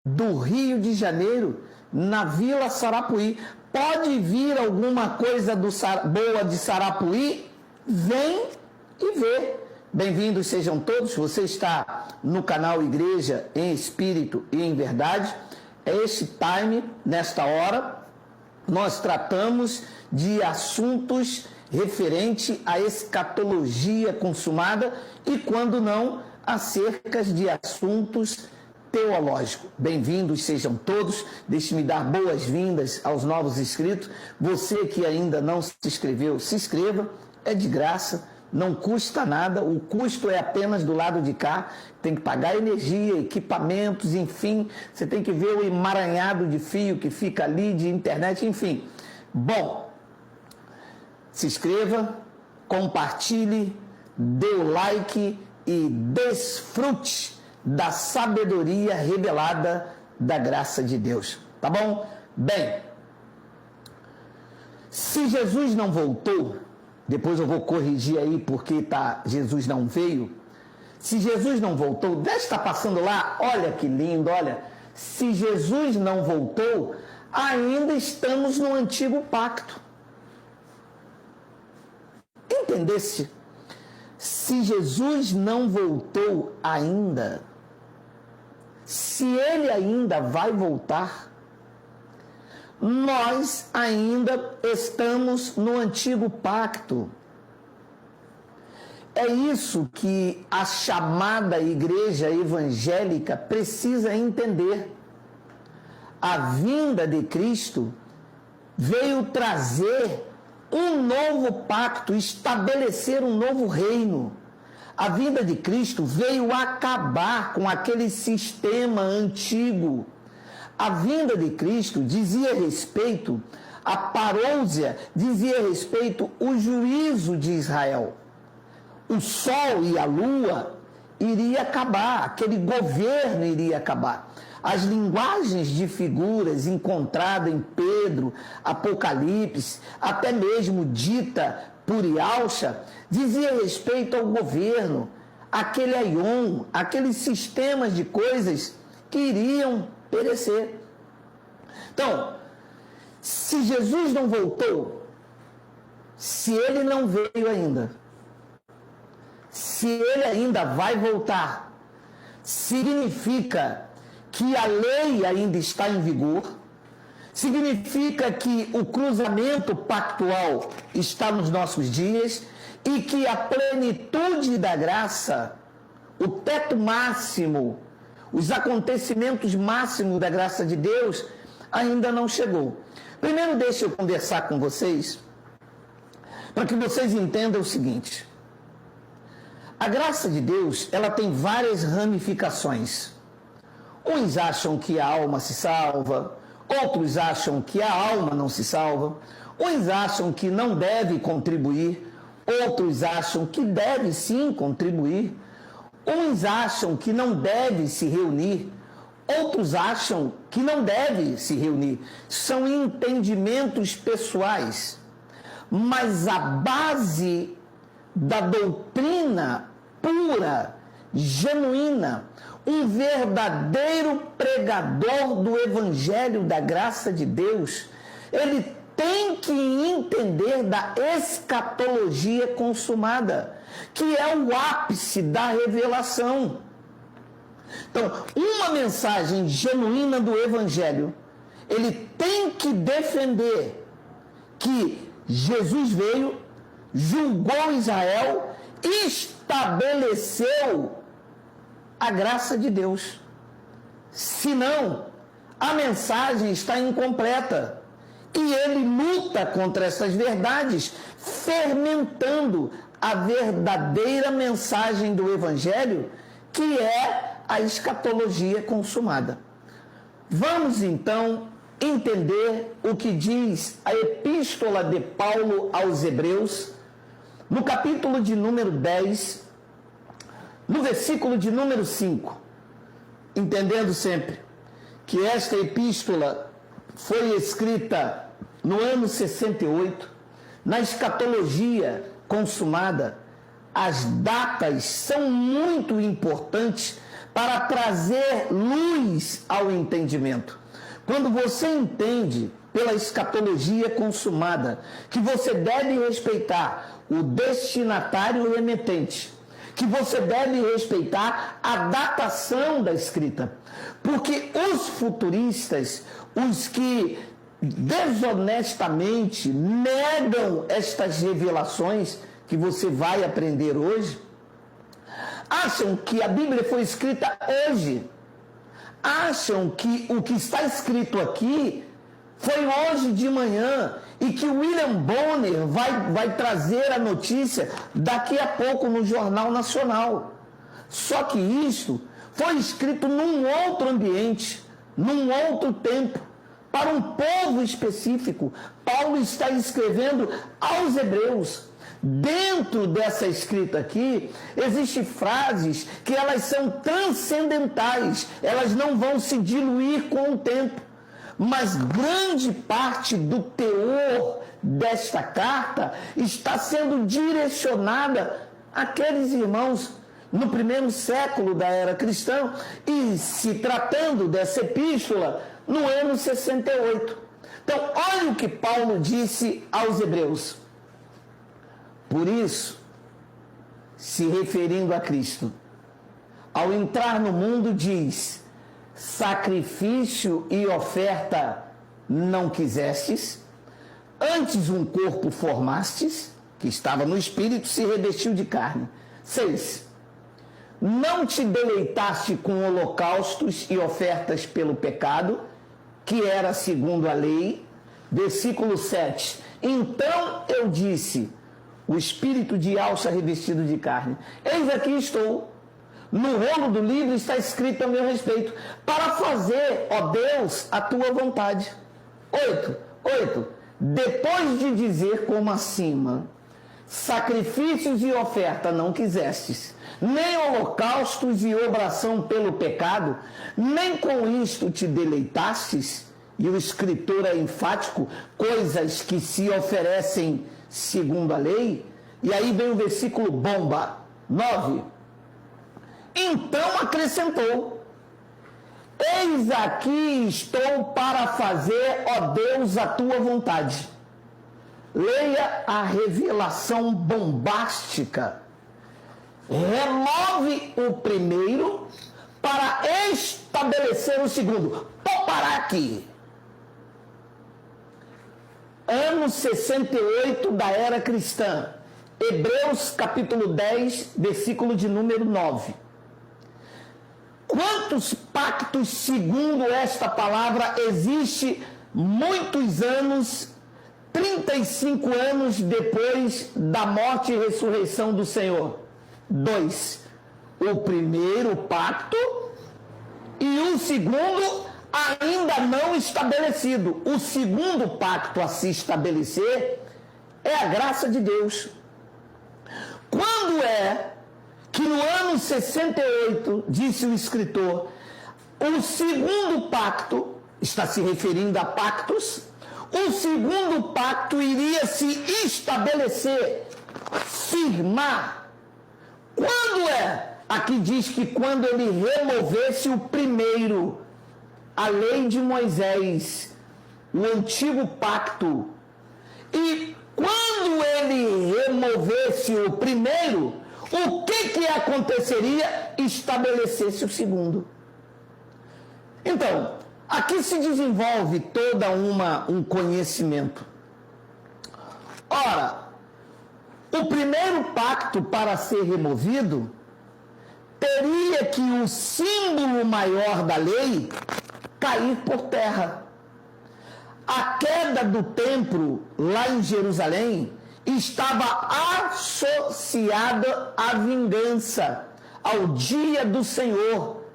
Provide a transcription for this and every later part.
do Rio de Janeiro, na Vila Sarapuí. Pode vir alguma coisa boa de Sarapuí? Vem e vê. Bem-vindos sejam todos. Você está no canal Igreja em Espírito e em Verdade. É este time, nesta hora, nós tratamos de assuntos referente à escatologia consumada e, quando não, acerca de assuntos teológicos. Bem-vindos sejam todos. Deixe-me dar boas-vindas aos novos inscritos. Você que ainda não se inscreveu, se inscreva. É de graça, não custa nada. O custo é apenas do lado de cá. Tem que pagar energia, equipamentos, enfim. Você tem que ver o emaranhado de fio que fica ali, de internet, enfim. Bom, se inscreva, compartilhe, dê o like e desfrute da sabedoria revelada da graça de Deus. Tá bom? Bem, se Jesus não voltou, depois eu vou corrigir aí porque Jesus não veio. Se Jesus não voltou, deve estar passando lá, olha que lindo, olha. Se Jesus não voltou, ainda estamos no antigo pacto. Entendesse? Se Jesus não voltou ainda, se ele ainda vai voltar, nós ainda estamos no antigo pacto. É isso que a chamada igreja evangélica precisa entender. A vinda de Cristo veio trazer um novo pacto, estabelecer um novo reino. A vinda de Cristo veio acabar com aquele sistema antigo. A vinda de Cristo dizia respeito à parousia, dizia respeito ao juízo de Israel. O sol e a lua iria acabar, aquele governo iria acabar. As linguagens de figuras encontradas em Pedro, Apocalipse, até mesmo dita por Yalcha, dizia respeito ao governo, aquele aion, aqueles sistemas de coisas que iriam perecer. Então, se Jesus não voltou, se ele não veio ainda, se ele ainda vai voltar, significa que a lei ainda está em vigor, significa que o cruzamento pactual está nos nossos dias e que a plenitude da graça, o teto máximo, os acontecimentos máximos da graça de Deus ainda não chegou. Primeiro, deixa eu conversar com vocês para que vocês entendam o seguinte. A graça de Deus, ela tem várias ramificações. Uns acham que a alma se salva, outros acham que a alma não se salva, uns acham que não deve contribuir, outros acham que deve sim contribuir, uns acham que não deve se reunir, outros acham que não deve se reunir. São entendimentos pessoais, mas a base da doutrina pura, genuína, um verdadeiro pregador do Evangelho da graça de Deus, ele tem que entender da escatologia consumada, que é o ápice da revelação. Então, uma mensagem genuína do Evangelho, ele tem que defender que Jesus veio, julgou Israel e estabeleceu a graça de Deus. Senão, a mensagem está incompleta. E ele luta contra essas verdades, fermentando a verdadeira mensagem do Evangelho, que é a escatologia consumada. Vamos então entender o que diz a epístola de Paulo aos Hebreus, no capítulo de número 10, no versículo de número 5, entendendo sempre que esta epístola foi escrita no ano 68, na escatologia consumada. As datas são muito importantes para trazer luz ao entendimento. Quando você entende pela escatologia consumada que você deve respeitar o destinatário emitente, que você deve respeitar a datação da escrita, porque os futuristas, os que desonestamente negam estas revelações que você vai aprender hoje, acham que a Bíblia foi escrita hoje, acham que o que está escrito aqui foi hoje de manhã e que o William Bonner vai trazer a notícia daqui a pouco no Jornal Nacional. Só que isso foi escrito num outro ambiente, num outro tempo, para um povo específico. Paulo está escrevendo aos hebreus. Dentro dessa escrita aqui, existem frases que elas são transcendentais, elas não vão se diluir com o tempo. Mas grande parte do teor desta carta está sendo direcionada àqueles irmãos no primeiro século da era cristã e se tratando dessa epístola no ano 68. Então, olha o que Paulo disse aos hebreus. Por isso, se referindo a Cristo, ao entrar no mundo diz: sacrifício e oferta não quisestes, antes um corpo formastes, que estava no espírito, se revestiu de carne. 6. Não te deleitaste com holocaustos e ofertas pelo pecado, que era segundo a lei. Versículo 7. Então eu disse: o espírito de alça revestido de carne. Eis aqui estou. No rolo do livro está escrito a meu respeito, para fazer, ó Deus, a tua vontade. 8. Depois de dizer como acima, sacrifícios e oferta não quisestes, nem holocaustos e obração pelo pecado, nem com isto te deleitastes, e o escritor é enfático, coisas que se oferecem segundo a lei. E aí vem o versículo bomba, 9. Então acrescentou: eis aqui estou para fazer, ó Deus, a tua vontade. Leia a revelação bombástica. Remove o primeiro para estabelecer o segundo. Vou parar aqui. Ano 68 da era cristã. Hebreus capítulo 10, versículo de número 9. Quantos pactos, segundo esta palavra, existe muitos anos, 35 anos depois da morte e ressurreição do Senhor? 2. O primeiro pacto e o segundo ainda não estabelecido. O segundo pacto a se estabelecer é a graça de Deus. Quando é que no ano 68, disse o escritor, o segundo pacto, está se referindo a pactos, o segundo pacto iria se estabelecer, firmar. Quando é? Aqui diz que quando ele removesse o primeiro, a lei de Moisés, o antigo pacto. E quando ele removesse o primeiro, o que aconteceria? Estabelecesse o segundo. Então, aqui se desenvolve toda um conhecimento. Ora, o primeiro pacto para ser removido teria que o símbolo maior da lei cair por terra. A queda do templo lá em Jerusalém estava associada à vingança, ao dia do Senhor,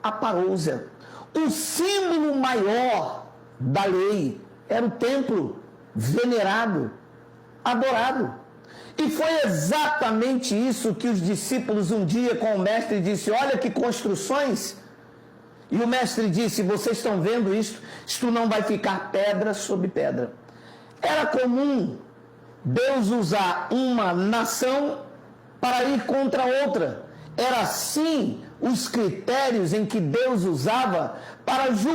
a parousia. O símbolo maior da lei era o templo venerado, adorado. E foi exatamente isso que os discípulos um dia com o mestre disse: olha que construções. E o mestre disse: vocês estão vendo isso? Isto não vai ficar pedra sobre pedra. Era comum Deus usar uma nação para ir contra outra. Era assim os critérios em que Deus usava para julgar